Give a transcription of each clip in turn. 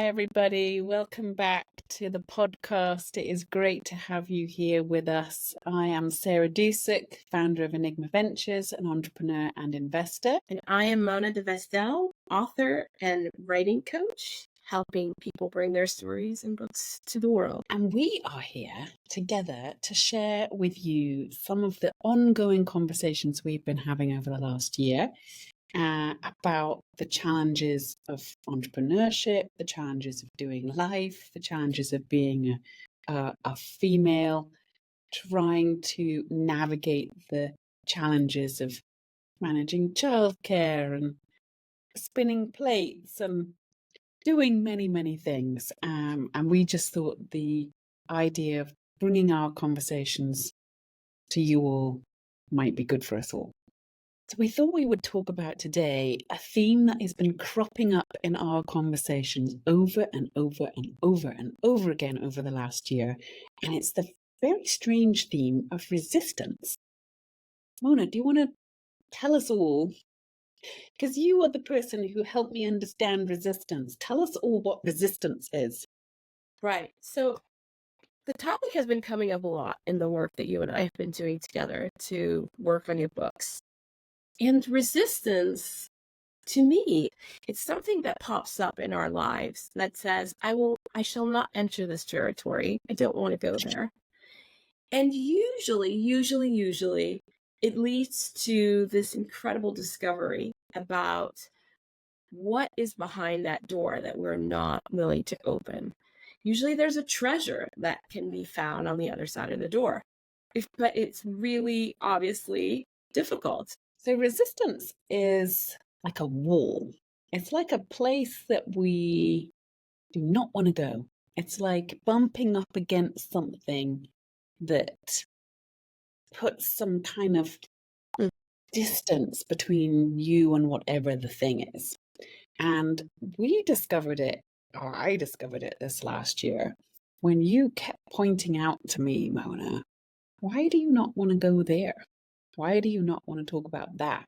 Hi, everybody. Welcome back to the podcast. It is great to have you here with us. I am Sarah Dusek, founder of Enigma Ventures, an entrepreneur and investor. And I am Mona de Vestel, author and writing coach, helping people bring their stories and books to the world. And we are here together to share with you some of the ongoing conversations we've been having over the last year. About the challenges of entrepreneurship, the challenges of doing life, the challenges of being a female, trying to navigate the challenges of managing childcare and spinning plates and doing many, many things. And we just thought the idea of bringing our conversations to you all might be good for us all. So we thought we would talk about today a theme that has been cropping up in our conversations over and over and over and over again over the last year. And it's the very strange theme of resistance. Mona, do you want to tell us all? Because you are the person who helped me understand resistance. Tell us all what resistance is. Right. So the topic has been coming up a lot in the work that you and I have been doing together to work on your books. And resistance, to me, it's something that pops up in our lives that says, I shall not enter this territory. I don't want to go there. And usually, it leads to this incredible discovery about what is behind that door that we're not willing to open. Usually there's a treasure that can be found on the other side of the door, but it's really obviously difficult. So resistance is like a wall. It's like a place that we do not want to go. It's like bumping up against something that puts some kind of distance between you and whatever the thing is. And we discovered it, or I discovered it this last year, when you kept pointing out to me, Mona, why do you not want to go there? Why do you not want to talk about that?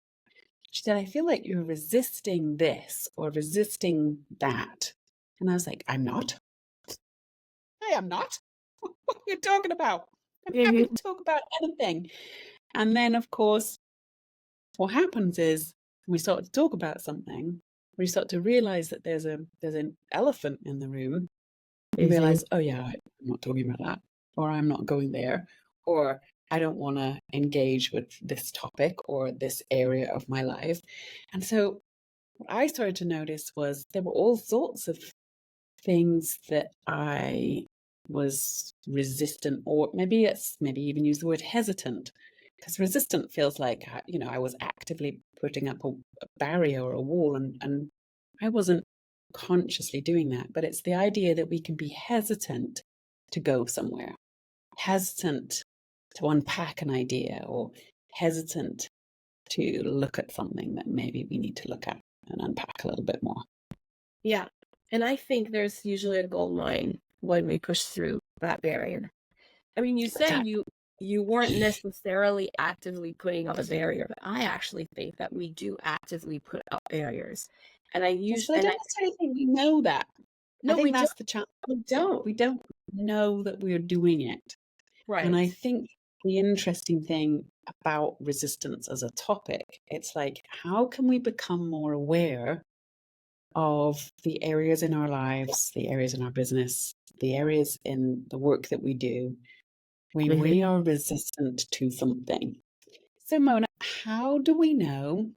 She said, I feel like you're resisting this or resisting that. And I was like, I'm not. I am not. What are you talking about? I'm happy to talk about anything. And then, of course, what happens is we start to talk about something. We start to realize that there's an elephant in the room. You realize, oh yeah, I'm not talking about that, or I'm not going there, or I don't want to engage with this topic or this area of my life. And so what I started to notice was there were all sorts of things that I was resistant, or maybe even use the word hesitant, because resistant feels like, I was actively putting up a barrier or a wall, and I wasn't consciously doing that. But it's the idea that we can be hesitant to go somewhere, hesitant to unpack an idea, or hesitant to look at something that maybe we need to look at and unpack a little bit more. Yeah. And I think there's usually a gold mine when we push through that barrier. I mean, you said you weren't necessarily actively putting up a barrier, but I actually think that we do actively put up barriers. And I usually don't necessarily think we know that. No, I think we that's don't. the challenge. We don't. We don't know that we're doing it. Right. And I think the interesting thing about resistance as a topic, it's like, how can we become more aware of the areas in our lives, the areas in our business, the areas in the work that we do when we are resistant to something? So, Mona, how do we know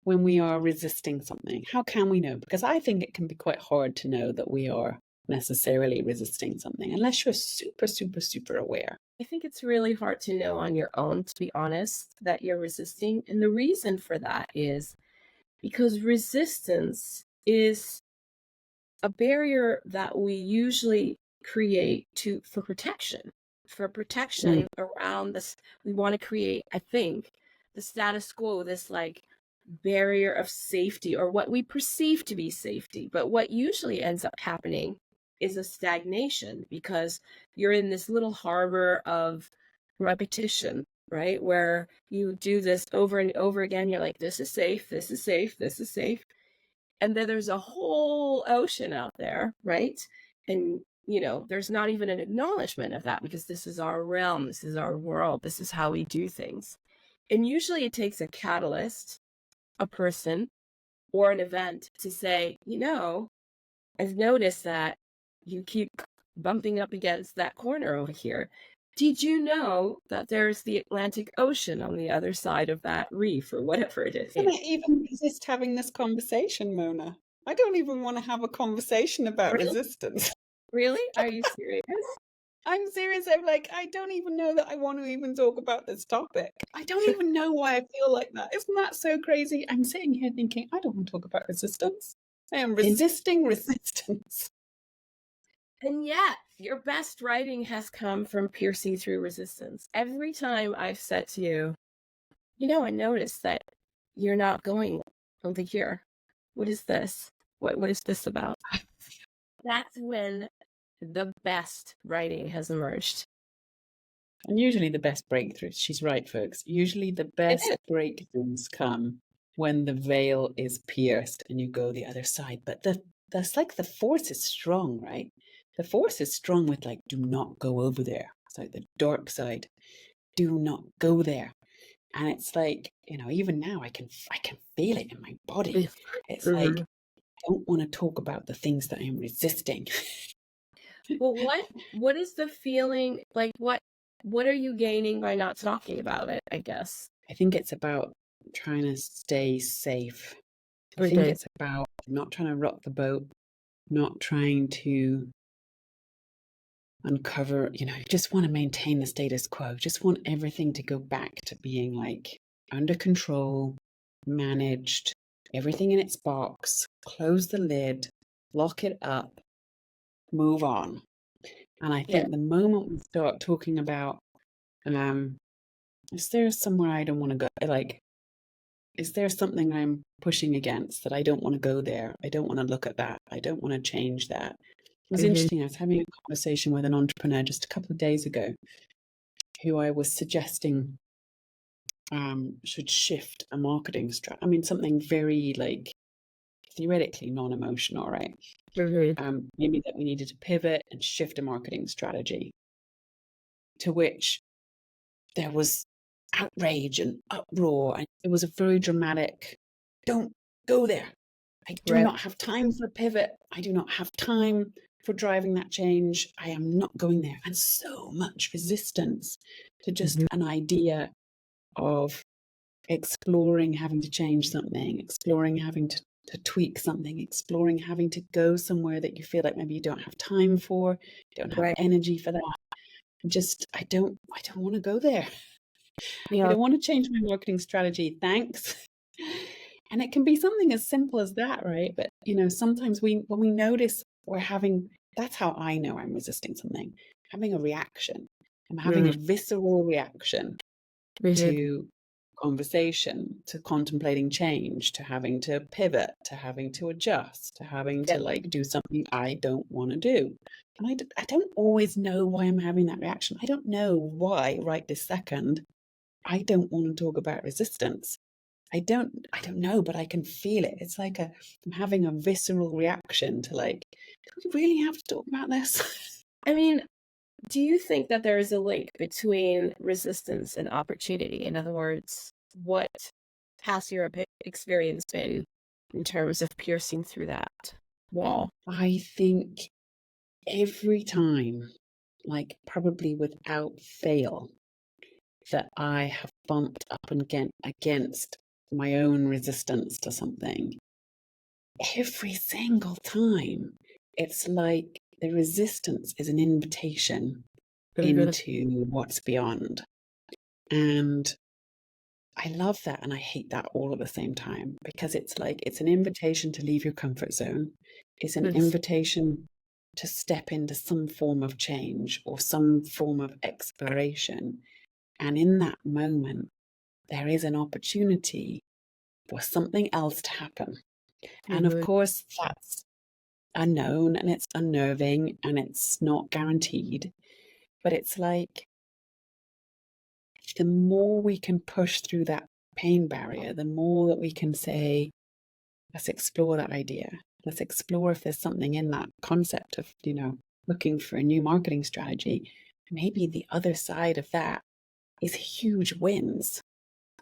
when we are resisting something? How can we know? Because I think it can be quite hard to know that we are necessarily resisting something unless you're super, super, super aware. I think it's really hard to know on your own, to be honest, that you're resisting. And the reason for that is because resistance is a barrier that we usually create for protection. For protection around this, we want to create, I think, the status quo, this like barrier of safety, or what we perceive to be safety. But what usually ends up happening is a stagnation, because you're in this little harbor of repetition, right? Where you do this over and over again. You're like, this is safe, this is safe, this is safe. And then there's a whole ocean out there, right? And, there's not even an acknowledgement of that because this is our realm, this is our world, this is how we do things. And usually it takes a catalyst, a person, or an event to say, I've noticed that you keep bumping up against that corner over here. Did you know that there's the Atlantic Ocean on the other side of that reef or whatever it is? Can I even resist having this conversation, Mona? I don't even want to have a conversation about Really? resistance. Really? Are you serious? I'm serious. I'm like, I don't even know that I want to even talk about this topic. I don't even know why I feel like that. Isn't that so crazy? I'm sitting here thinking, I don't want to talk about resistance. I am resisting resistance. And yet, your best writing has come from piercing through resistance. Every time I've said to you, I noticed that you're not going over here. What is this? What is this about? That's when the best writing has emerged. And usually the best breakthroughs, she's right, folks. Usually the best breakthroughs come when the veil is pierced and you go the other side. But that's like the force is strong, right? The force is strong with like, do not go over there. It's like the dark side. Do not go there. And it's like, even now I can feel it in my body. It's like, I don't want to talk about the things that I'm resisting. Well, what is the feeling like? What are you gaining by not talking about it? I guess I think it's about trying to stay safe. I Okay. think it's about not trying to rock the boat, not trying to uncover, just want to maintain the status quo, just want everything to go back to being like under control, managed, everything in its box, close the lid, lock it up, move on. And I think the moment we start talking about, is there somewhere I don't want to go? Like, is there something I'm pushing against that I don't want to go there? I don't want to look at that. I don't want to change that. It was interesting. I was having a conversation with an entrepreneur just a couple of days ago who I was suggesting should shift a marketing strategy. I mean, something very like theoretically non-emotional, right? Maybe that we needed to pivot and shift a marketing strategy, to which there was outrage and uproar. And it was a very dramatic, don't go there. I do not have time for a pivot. I do not have time for driving that change. I am not going there. And so much resistance to just an idea of exploring having to change something, exploring having to tweak something, exploring having to go somewhere that you feel like maybe you don't have time for, don't have energy for that. I don't want to go there. I don't want to change my marketing strategy. Thanks. And it can be something as simple as that, right? But, sometimes when we notice we're having, that's how I know I'm resisting something, having a reaction. I'm having a visceral reaction to conversation, to contemplating change, to having to pivot, to having to adjust, to having to like do something I don't want to do. And I don't always know why I'm having that reaction. I don't know why right this second I don't want to talk about resistance. I don't know, but I can feel it. It's like I'm having a visceral reaction to like, do we really have to talk about this? I mean, do you think that there is a link between resistance and opportunity? In other words, what has your experience been in terms of piercing through that wall? I think every time, like probably without fail, that I have bumped up and against my own resistance to something, every single time, it's like the resistance is an invitation into what's beyond. And I love that and I hate that all at the same time, because it's like it's an invitation to leave your comfort zone. It's an invitation to step into some form of change or some form of exploration. And in that moment, there is an opportunity for something else to happen. And of course, that's unknown and it's unnerving and it's not guaranteed. But it's like the more we can push through that pain barrier, the more that we can say, let's explore that idea. Let's explore if there's something in that concept of, looking for a new marketing strategy. Maybe the other side of that is huge wins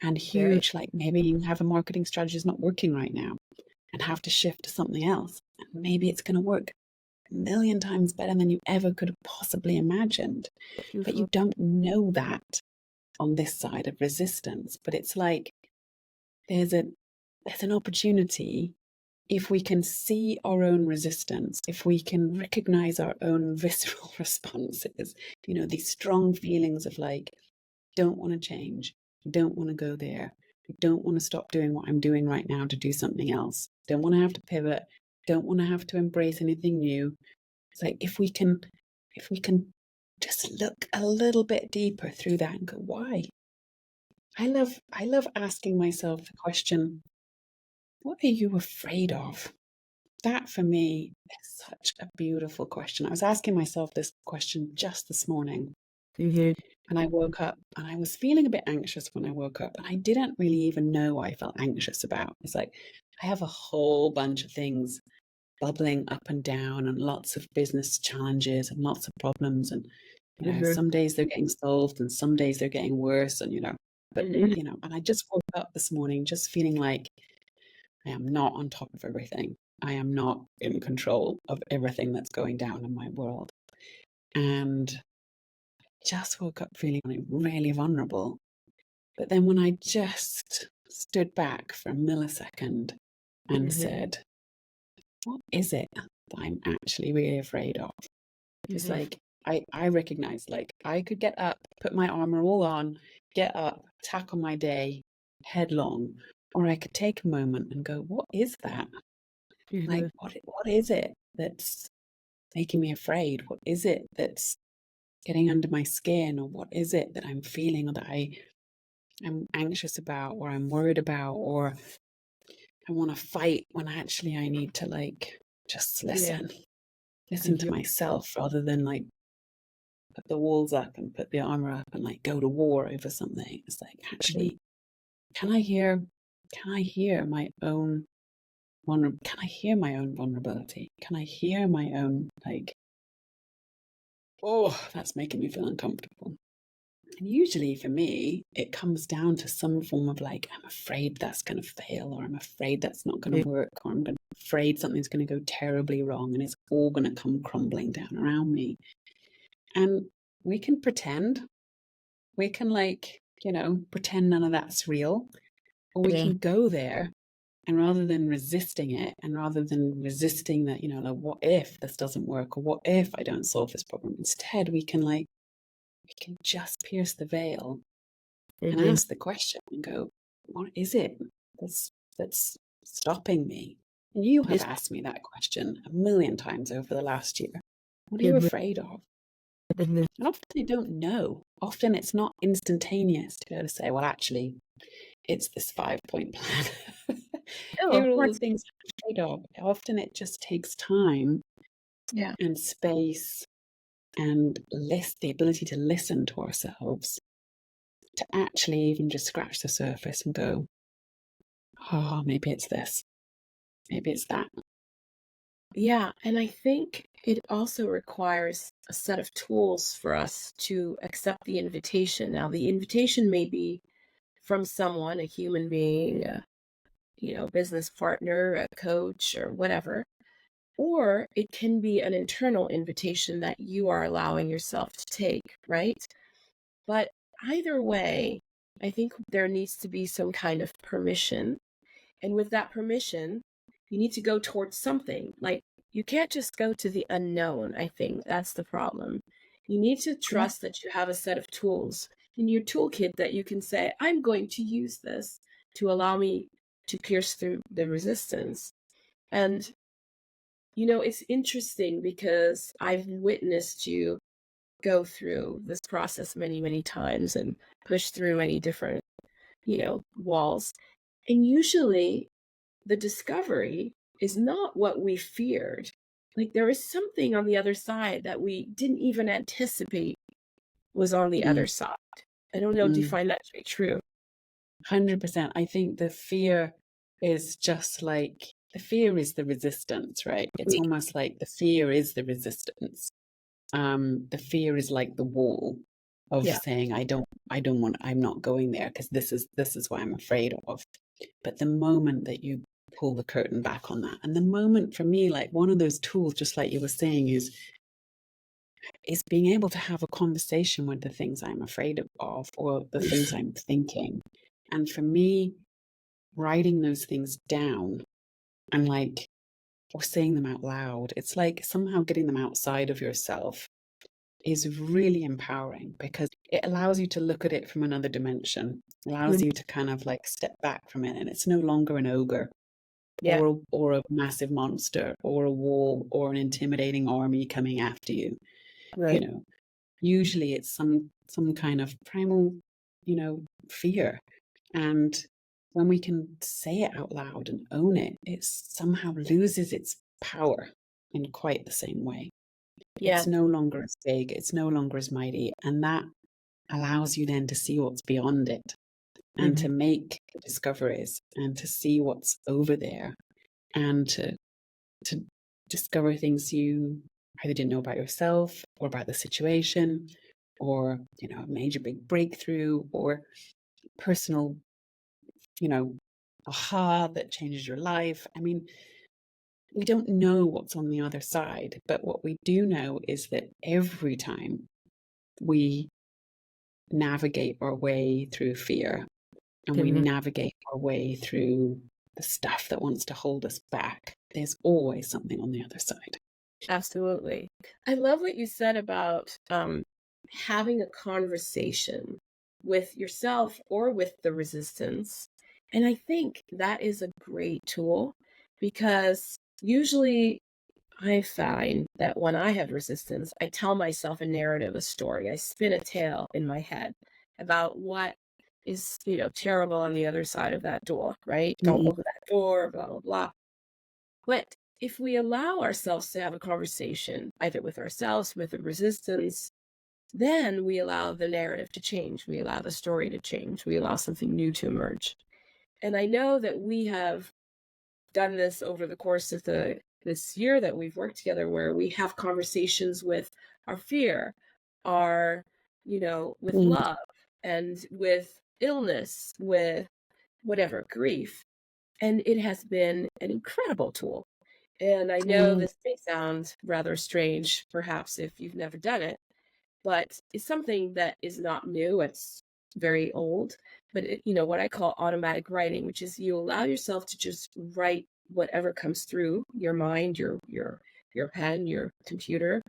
and Very. huge, like maybe you have a marketing strategy is not working right now and have to shift to something else. And maybe it's going to work a million times better than you ever could have possibly imagined. But you don't know that on this side of resistance. But it's like there's an opportunity if we can see our own resistance, if we can recognize our own visceral responses, these strong feelings of like, don't want to change, don't want to go there, I don't want to stop doing what I'm doing right now to do something else, don't want to have to pivot, don't want to have to embrace anything new. It's like if we can just look a little bit deeper through that and go, why? I love asking myself the question, what are you afraid of? That for me is such a beautiful question. I was asking myself this question just this morning. And I woke up and I was feeling a bit anxious when I woke up. And I didn't really even know what I felt anxious about. It's like I have a whole bunch of things bubbling up and down and lots of business challenges and lots of problems. And, some days they're getting solved and some days they're getting worse. And, and I just woke up this morning just feeling like I am not on top of everything. I am not in control of everything that's going down in my world. And just woke up feeling really vulnerable. But then when I just stood back for a millisecond and said, what is it that I'm actually really afraid of? It's like, I recognized, like, I could get up, put my armor all on, get up, tackle my day headlong, or I could take a moment and go, what is that? Like, what is it that's making me afraid? What is it that's getting under my skin? Or what is it that I'm feeling or that I'm anxious about or I'm worried about or I want to fight when actually I need to like just listen to myself rather than like put the walls up and put the armor up and like go to war over something. It's like, actually, can I hear my own can I hear my own vulnerability? Can I hear my own like, oh, that's making me feel uncomfortable. And usually for me, it comes down to some form of like, I'm afraid that's going to fail, or I'm afraid that's not going to work, or I'm afraid something's going to go terribly wrong and it's all going to come crumbling down around me. And we can pretend. We can like, pretend none of that's real. Or we can go there and rather than resisting it and rather than resisting that, like, what if this doesn't work or what if I don't solve this problem? Instead, we can just pierce the veil and ask the question and go, what is it that's stopping me? And you have asked me that question a million times over the last year. What are you afraid of? And often I don't know. Often it's not instantaneous to be able to say, well, actually, it's this 5-point plan. Here are all the things I'm afraid of. Often it just takes time and space and the ability to listen to ourselves to actually even just scratch the surface and go, oh, maybe it's this, maybe it's that. Yeah, and I think it also requires a set of tools for us to accept the invitation. Now, the invitation may be from someone, a human being, business partner, a coach, or whatever, or it can be an internal invitation that you are allowing yourself to take, right? But either way, I think there needs to be some kind of permission. And with that permission, you need to go towards something. Like, you can't just go to the unknown. I think that's the problem. You need to trust that you have a set of tools in your toolkit that you can say, I'm going to use this to allow me to pierce through the resistance. And, it's interesting because I've witnessed you go through this process many, many times and push through many different, walls. And usually the discovery is not what we feared. Like, there is something on the other side that we didn't even anticipate was on the other side. I don't know. Do you find that to be true? 100%. I think the fear is just like the fear is the resistance, right? It's almost like the fear is the resistance. The fear is like the wall of Yeah. saying, I'm not going there because this is what I'm afraid of. But the moment that you pull the curtain back on that, and the moment for me, like one of those tools, just like you were saying, is being able to have a conversation with the things I'm afraid of or the things I'm thinking. And for me, writing those things down and like, or saying them out loud, it's like somehow getting them outside of yourself is really empowering because it allows you to look at it from another dimension, allows you to kind of like step back from it. And it's no longer an ogre Yeah. or a massive monster or a wall or an intimidating army coming after you. You Right. know, usually it's some kind of primal, fear. And when we can say it out loud and own it, it somehow loses its power in quite the same way. Yeah. It's no longer as big, it's no longer as mighty, and that allows you then to see what's beyond it and to make discoveries and to see what's over there and to discover things you either didn't know about yourself or about the situation or, a major big breakthrough or personal, aha that changes your life. I mean, we don't know what's on the other side, but what we do know is that every time we navigate our way through fear and we navigate our way through the stuff that wants to hold us back, there's always something on the other side. Absolutely. I love what you said about having a conversation with yourself or with the resistance. And I think that is a great tool because usually I find that when I have resistance, I tell myself a narrative, a story. I spin a tale in my head about what is, terrible on the other side of that door, right? Don't Mm-mm. open that door, blah, blah, blah. But if we allow ourselves to have a conversation, either with ourselves, with the resistance, then we allow the narrative to change. We allow the story to change. We allow something new to emerge. And I know that we have done this over the course of this year that we've worked together, where we have conversations with our fear, our, with Mm. love and with illness, with whatever, grief. And it has been an incredible tool. And I know Mm. this may sound rather strange, perhaps, if you've never done it, but it's something that is not new. It's very old, but what I call automatic writing, which is you allow yourself to just write whatever comes through your mind, your pen, your computer,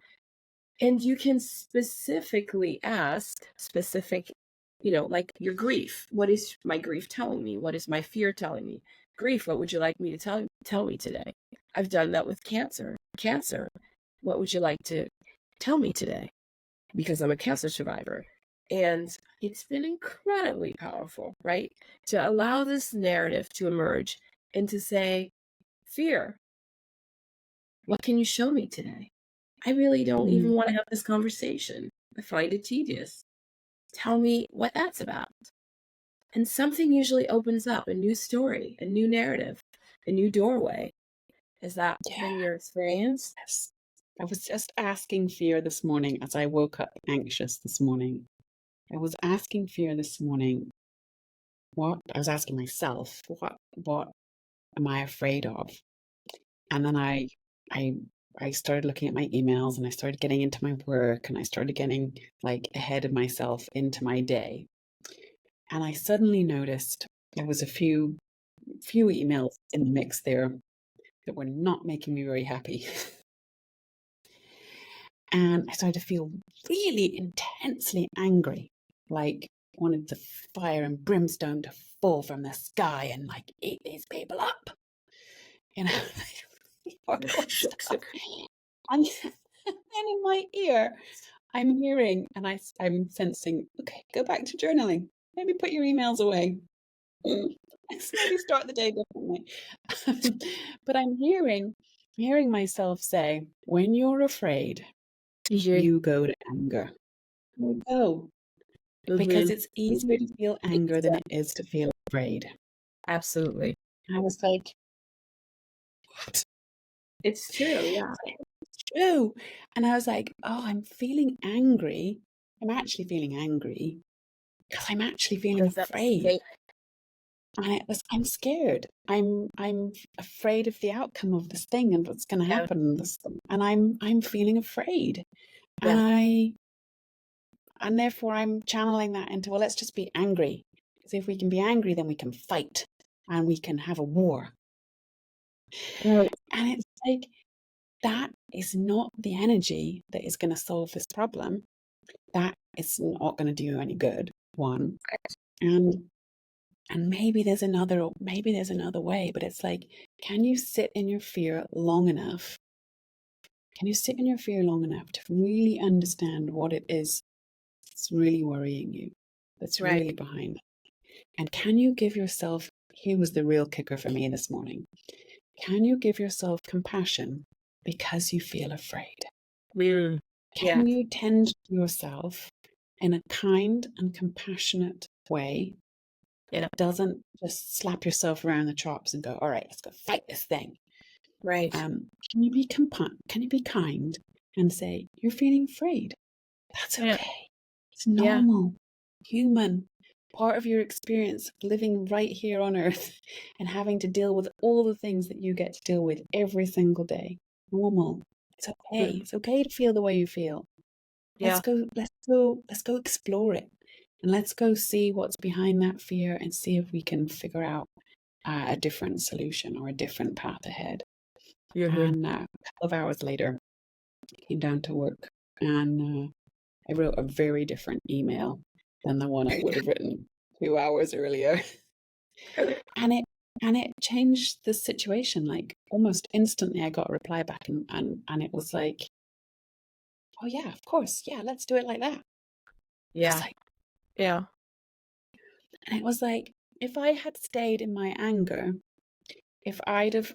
and you can specifically ask specific, like your grief. What is my grief telling me? What is my fear telling me? Grief, what would you like me to tell me today? I've done that with cancer. Cancer, what would you like to tell me today? Because I'm a cancer survivor. And it's been incredibly powerful, right? To allow this narrative to emerge and to say, fear, what can you show me today? I really don't even Mm. want to have this conversation. I find it tedious. Tell me what that's about. And something usually opens up, a new story, a new narrative, a new doorway. Has that been your experience? Yes. I was just asking fear this morning as I woke up anxious this morning. I was asking fear this morning, what I was asking myself, what am I afraid of? And then I I started looking at my emails and I started getting into my work and I started getting like ahead of myself into my day. And I suddenly noticed there was a few emails in the mix there that were not making me very happy. And I started to feel really intensely angry, like wanted the fire and brimstone to fall from the sky and like eat these people up. You know, horrible stuff. And then in my ear, I'm hearing and I'm sensing, okay, go back to journaling. Maybe put your emails away. Let's maybe start the day differently. But I'm hearing myself say, when you're afraid, you go to anger. You go. Because it's easier to feel anger than it is to feel afraid. Absolutely. I was like, what? It's true. Yeah. It's true. And I was like, oh, I'm feeling angry. I'm actually feeling angry because I'm actually feeling Because that's afraid. safe. And I'm scared. I'm afraid of the outcome of this thing and what's going to Yeah. happen in this thing. And I'm feeling afraid. Yeah. And therefore I'm channeling that into, well, let's just be angry. Because if we can be angry, then we can fight and we can have a war. Right. And it's like, that is not the energy that is going to solve this problem. That is not going to do you any good, one. And maybe there's another way, but it's like, can you sit in your fear long enough? Can you sit in your fear long enough to really understand what it is that's really worrying you, that's Right. really behind it? And can you give yourself, here was the real kicker for me this morning, can you give yourself compassion because you feel afraid? Yeah. Can you tend to yourself in a kind and compassionate way Yeah. that doesn't just slap yourself around the chops and go, all right, let's go fight this thing? Right. Can you be kind and say, you're feeling afraid? That's Yeah. okay. It's Yeah. normal, human, part of your experience of living right here on earth and having to deal with all the things that you get to deal with every single day. Normal. It's okay. Mm. It's okay to feel the way you feel. Yeah. Let's go explore it. And let's go see what's behind that fear and see if we can figure out a different solution or a different path ahead. And a couple of hours later, I came down to work and I wrote a very different email than the one I would have written 2 hours earlier. And it changed the situation. Like almost instantly I got a reply back and it was like, oh yeah, of course. Yeah, let's do it like that. I was Yeah. like, Yeah. and it was like, if I had stayed in my anger, if I'd have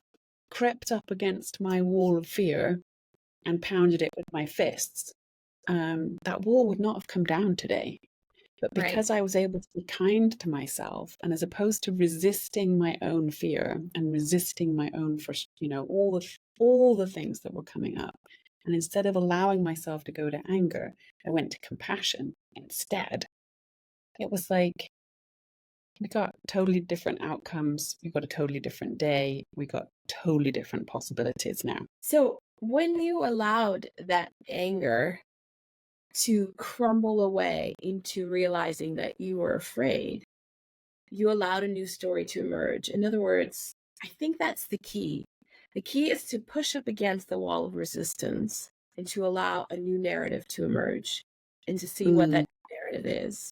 crept up against my wall of fear and pounded it with my fists, that wall would not have come down today. But Right. because I was able to be kind to myself, and as opposed to resisting my own fear and resisting my own, all the things that were coming up, and instead of allowing myself to go to anger, I went to compassion instead. It was like we got totally different outcomes. We got a totally different day. We got totally different possibilities now. So when you allowed that anger to crumble away into realizing that you were afraid, you allowed a new story to emerge. In other words, I think that's the key. The key is to push up against the wall of resistance and to allow a new narrative to emerge and to see what Mm, that narrative is.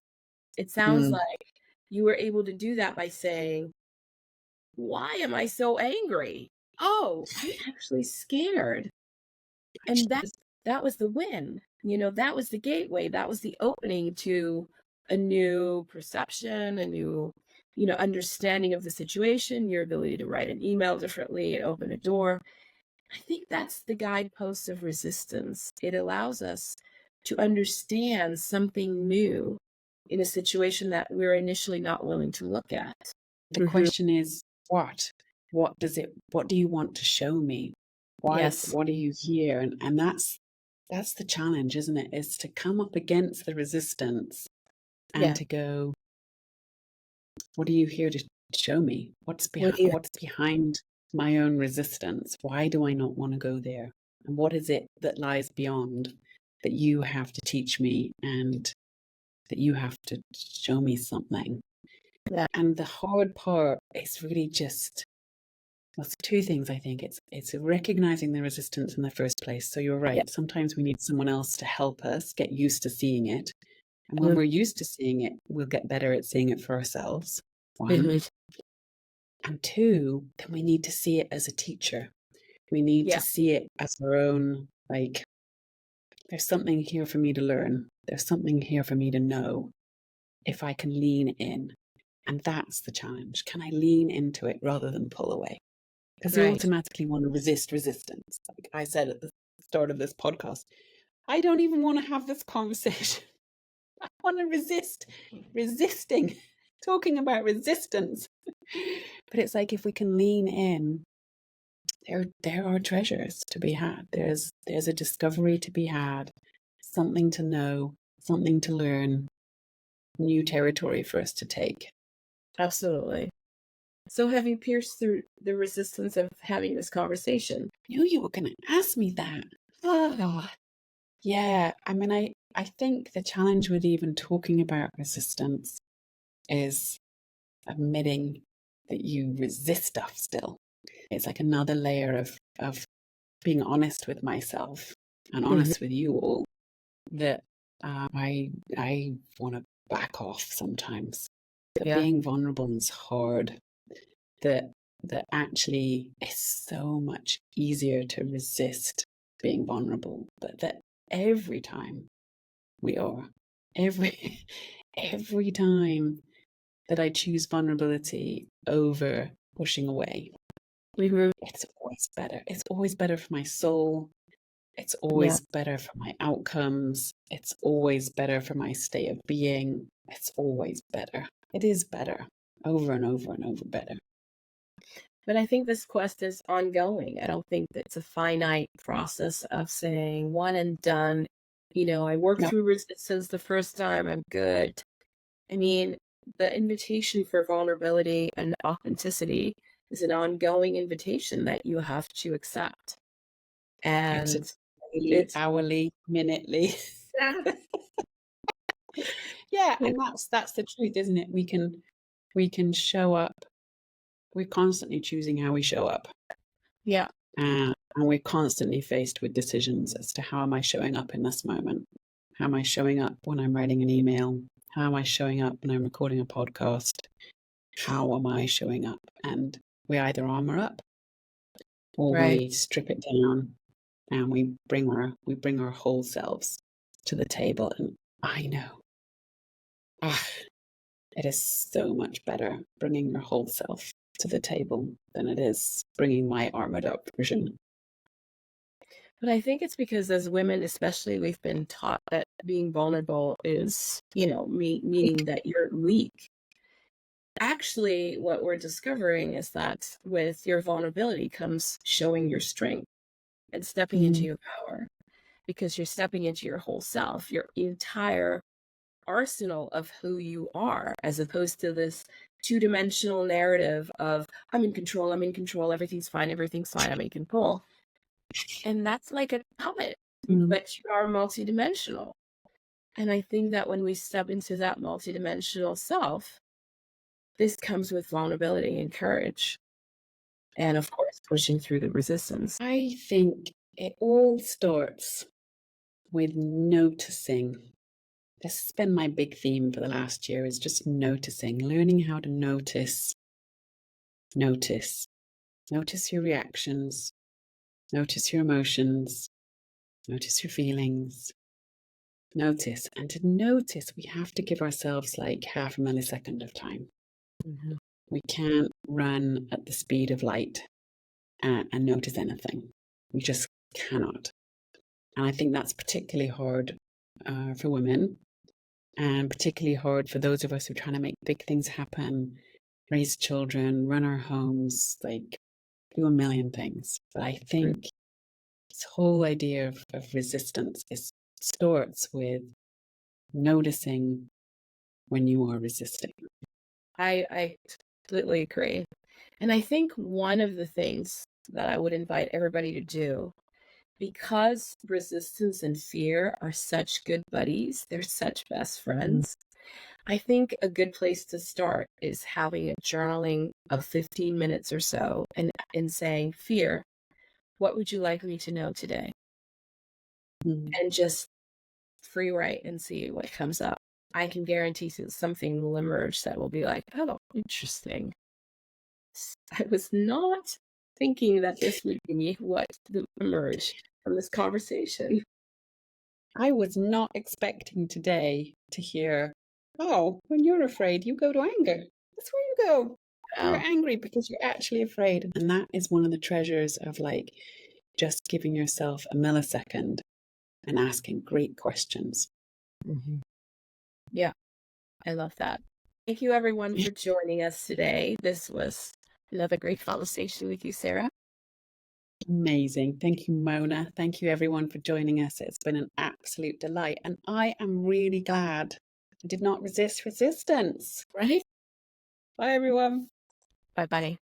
It sounds mm, like you were able to do that by saying, why am I so angry? Oh, I'm actually scared. And that was the win. That was the gateway. That was the opening to a new perception, a new, understanding of the situation, your ability to write an email differently and open a door. I think that's the guidepost of resistance. It allows us to understand something new in a situation that we're initially not willing to look at. the question is, what? What do you want to show me? Yes. What are you here? And that's the challenge, isn't it? Is to come up against the resistance and Yeah. to go, what are you here to show me? What do you What's behind my own resistance? Why do I not want to go there? And what is it that lies beyond that you have to teach me and that you have to show me something? Yeah. And the hard part is really just, well, it's two things, I think. It's recognizing the resistance in the first place. So you're Yeah. right. Sometimes we need someone else to help us get used to seeing it. And when Mhm. we're used to seeing it, we'll get better at seeing it for ourselves. One. Mhm. And two, then we need to see it as a teacher. We need Yeah. to see it as our own, like, there's something here for me to learn. There's something here for me to know if I can lean in. And that's the challenge. Can I lean into it rather than pull away? Because you Right. automatically want to resist resistance. Like I said at the start of this podcast, I don't even want to have this conversation. I want to resisting, talking about resistance. But it's like if we can lean in, there are treasures to be had. There's a discovery to be had, something to know, something to learn, new territory for us to take. Absolutely. So have you pierced through the resistance of having this conversation? Knew you were going to ask me that. Oh, yeah. I mean, I think the challenge with even talking about resistance is admitting that you resist stuff still. It's like another layer of being honest with myself and honest with you all that I want to back off sometimes. That Yeah. being vulnerable is hard. That actually is so much easier to resist being vulnerable. But that every time we are, every every time that I choose vulnerability over pushing away, it's always better. It's always better for my soul. It's Yeah. always better for my outcomes. It's always better for my state of being. It's always better. It is better. Over and over and over better. But I think this quest is ongoing. I don't think that it's a finite process of saying one and done. I worked No. through resistance the first time, I'm good. I mean, the invitation for vulnerability and authenticity is an ongoing invitation that you have to accept. It's a And daily, it's hourly, minutely. Yeah, and that's the truth, isn't it? We can show up. We're constantly choosing how we show up. yeah, And we're constantly faced with decisions as to how am I showing up in this moment? How am I showing up when I'm writing an email? How am I showing up when I'm recording a podcast? How am I showing up? And we either armor up or right. we strip it down and we bring our whole selves to the table. And I know, it is so much better bringing your whole self to the table than it is bringing my armored up version. But I think it's because as women, especially, we've been taught that being vulnerable is, meaning that you're weak. Actually, what we're discovering is that with your vulnerability comes showing your strength and stepping into Mm. your power because you're stepping into your whole self, your entire arsenal of who you are, as opposed to this two-dimensional narrative of I'm in control, everything's fine, I'm in control. And that's like a puppet, Mm. but you are multidimensional. And I think that when we step into that multidimensional self, this comes with vulnerability and courage. And of course, pushing through the resistance. I think it all starts with noticing. This has been my big theme for the last year, is just noticing, learning how to notice. Notice your reactions, notice your emotions, notice your feelings, notice. And to notice, we have to give ourselves like half a millisecond of time. Mhm. We can't run at the speed of light and notice anything. We just cannot. And I think that's particularly hard for women, and particularly hard for those of us who are trying to make big things happen, raise children, run our homes, like do a million things. But I think this whole idea of resistance starts with noticing when you are resisting. I completely agree. And I think one of the things that I would invite everybody to do, because resistance and fear are such good buddies, they're such best friends. I think a good place to start is having a journaling of 15 minutes or so and saying, Fear, what would you like me to know today? Mm. And just free write and see what comes up. I can guarantee something will emerge that will be like, oh, interesting. I was not thinking that this would be what emerged from this conversation. I was not expecting today to hear, oh, when you're afraid, you go to anger. That's where you go. You're Wow. angry because you're actually afraid. And that is one of the treasures of like just giving yourself a millisecond and asking great questions. Mhm. Yeah, I love that. Thank you, everyone, for joining us today. This was another great conversation with you, Sarah. Amazing. Thank you, Mona. Thank you, everyone, for joining us. It's been an absolute delight. And I am really glad I did not resist resistance. Right? Bye, everyone. Bye bye.